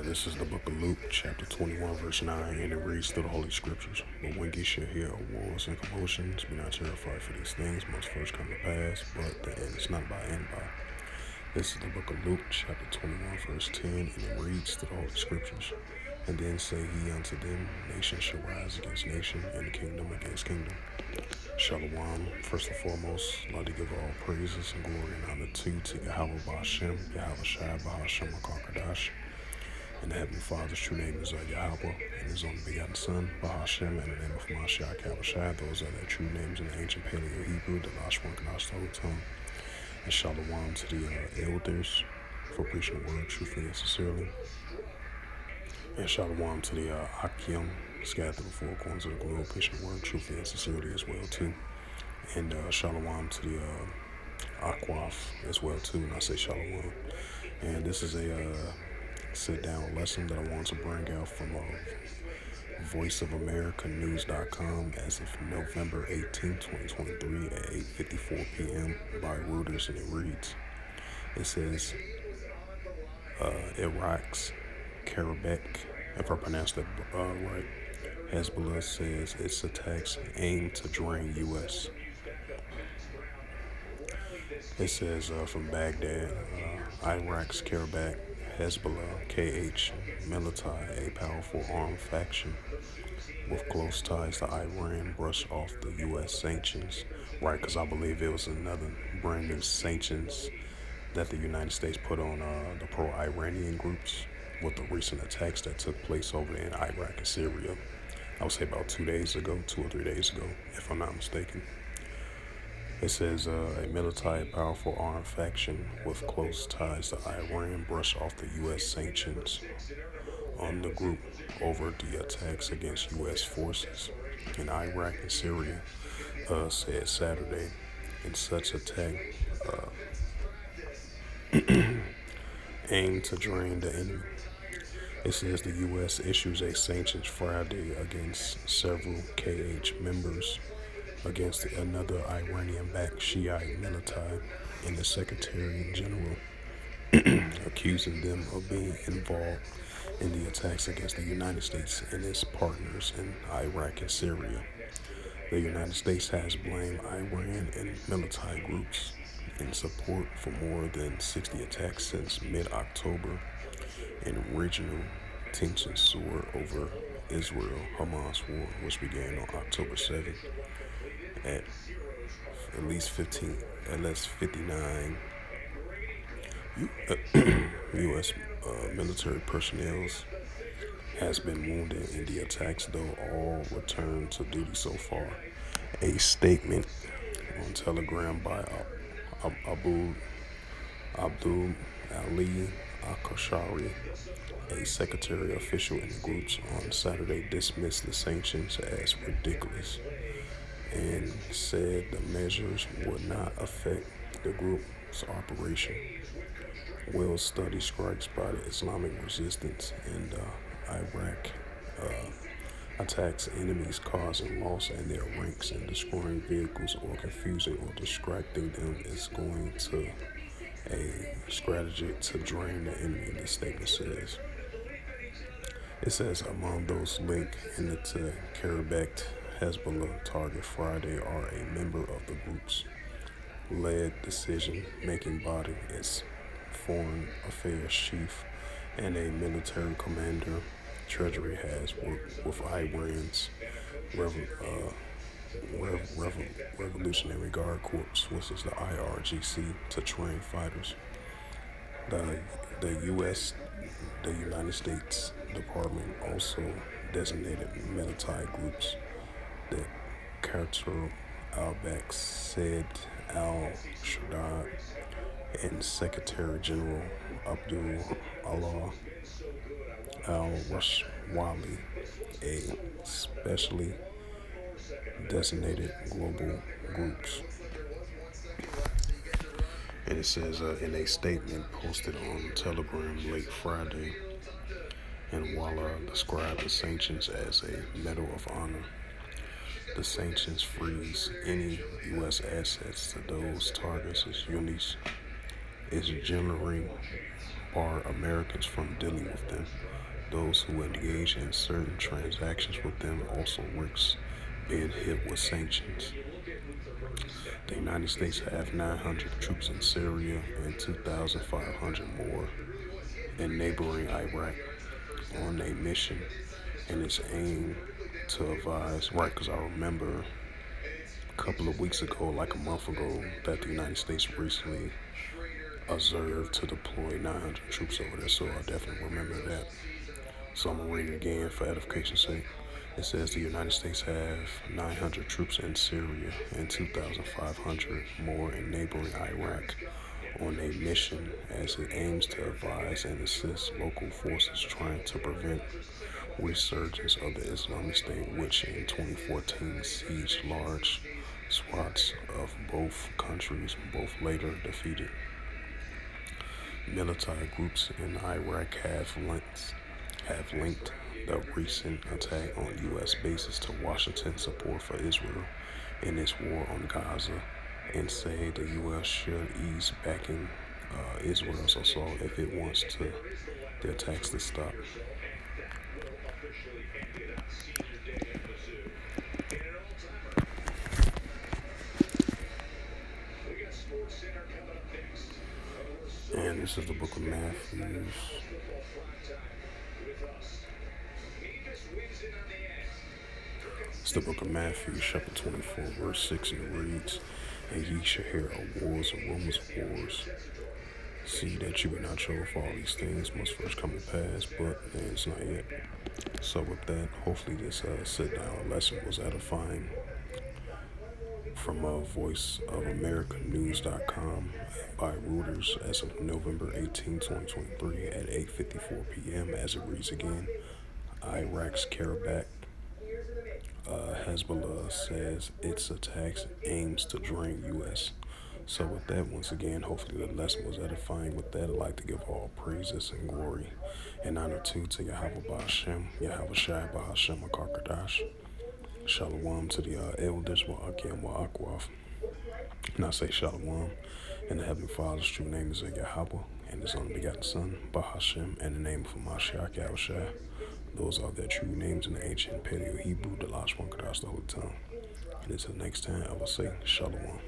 This is the book of Luke, chapter 21, verse 9, and it reads through the Holy Scriptures. But when ye shall hear of wars and commotions, be not terrified, for these things must first come to pass, but the end is not by and by. This is the book of Luke, chapter 21, verse 10, and it reads through the Holy Scriptures. And then say he unto them, nation shall rise against nation, and kingdom against kingdom. Shalom. First and foremost, I'd like to give all praises and glory and honor to Yahweh Ba'Shem, Yahweh Shai Ba'Shem HaKadosh. And the Heavenly Father's true name is Yahweh, and His only begotten Son, Ba'Shem, and the name of Mashiach Yahushua. Those are their true names in the ancient Paleo Hebrew, the Lashwan Kanash, the whole tongue. And shalom to the elders for preaching the word truthfully and sincerely. And shalom to the Akim, scattered through the four corners of the globe, preaching the word truthfully and sincerely as well too. And shalom to the Akwaf as well too, and I say shalom. And this is a sit-down lesson that I want to bring out from voiceofamericanews.com as of November 18, 2023 at 8:54 p.m. by Reuters, and it reads, it says, Iraq's Kataeb, if I pronounced that right, Hezbollah says its attacks aim to drain U.S. It says from Baghdad, Iraq's Kataeb, Hezbollah, KH, Militai, a powerful armed faction with close ties to Iran, brushed off the U.S. sanctions. Right, because I believe it was another brand new sanctions that the United States put on the pro-Iranian groups with the recent attacks that took place over there in Iraq and Syria. I would say about 2 days ago, 2 or 3 days ago, if I'm not mistaken. It says a military powerful armed faction with close ties to Iran brushed off the U.S. sanctions on the group over the attacks against U.S. forces in Iraq and Syria, said Saturday. In such attack aimed to drain the enemy. It says the U.S. issues a sanctions Friday against several KH members against another Iranian-backed Shiite military and the Secretary General, accusing them of being involved in the attacks against the United States and its partners in Iraq and Syria. The United States has blamed Iran and military groups in support for more than 60 attacks since mid-October, and regional tensions soared over Israel-Hamas war, which began on October 7th. At least 59 U.S. Military personnel has been wounded in the attacks, though all returned to duty so far. A statement on Telegram by Abdul Ali Akashari, a secretary official in the groups, on Saturday dismissed the sanctions as ridiculous and said the measures would not affect the group's operation. Will study strikes by the Islamic resistance in Iraq attacks enemies, causing loss in their ranks and destroying vehicles or confusing or distracting them is going to a strategy to drain the enemy, the statement says. It says among those linked in the Kataeb Hezbollah target Friday are a member of the group's led decision-making body, its foreign affairs chief, and a military commander. Treasury has worked with Iran's Revolutionary Guard Corps, which is the IRGC, to train fighters. The United States Department also designated military groups that Kataeb al-Baq said al-Shaddad and Secretary General Abdul Allah al-Rashwali, a specially designated global groups. And it says in a statement posted on Telegram late Friday, and Walla described the sanctions as a medal of honor. The sanctions freeze any U.S. assets to those targets as units is generally bar Americans from dealing with them. Those who engage in certain transactions with them also risks being hit with sanctions. The United States have 900 troops in Syria and 2,500 more in neighboring Iraq on a mission, and its aim to advise, right, because I remember a couple of weeks ago, like a month ago, that the United States recently observed to deploy 900 troops over there, so I definitely remember that. So I'm going to read it again for edification's sake. It says the United States have 900 troops in Syria and 2,500 more in neighboring Iraq on a mission as it aims to advise and assist local forces trying to prevent resurgence of the Islamic State, which in 2014 sieged large swaths of both countries, both later defeated. Military groups in Iraq have linked the recent attack on U.S. bases to Washington's support for Israel in its war on Gaza and say the U.S. should ease backing Israel's assault if it wants the attacks to stop. And this is the book of Matthew. It's the book of Matthew, chapter 24, verse 6, and it reads, "And ye shall hear of wars and rumors of wars. See that you be not troubled, for all these things must first come to pass, but it's not yet." So with that, hopefully this sit-down lesson was edifying from Voice of America News.com by Reuters as of November 18, 2023 at 8:54 p.m. As it reads again, Iraq's Kataeb, Hezbollah says its attacks aims to drain U.S. So with that, once again, hopefully the lesson was edifying. With that, I'd like to give all praises and glory and honor to Yahweh Ba'Hashem, Yahweh Shai Ba'Hashem HaKarkadash. Shalom to the elders, Wa'akim Wa'akwaf. And I say Shalom in the Heavenly Father's true name is Yahweh and His only begotten Son, Ba'Hashem, and the name of Mashiach Yahushua. Those are their true names in the ancient Paleo Hebrew, the Lashwan Kadash, the Holy Tongue. And until next time, I will say Shalom.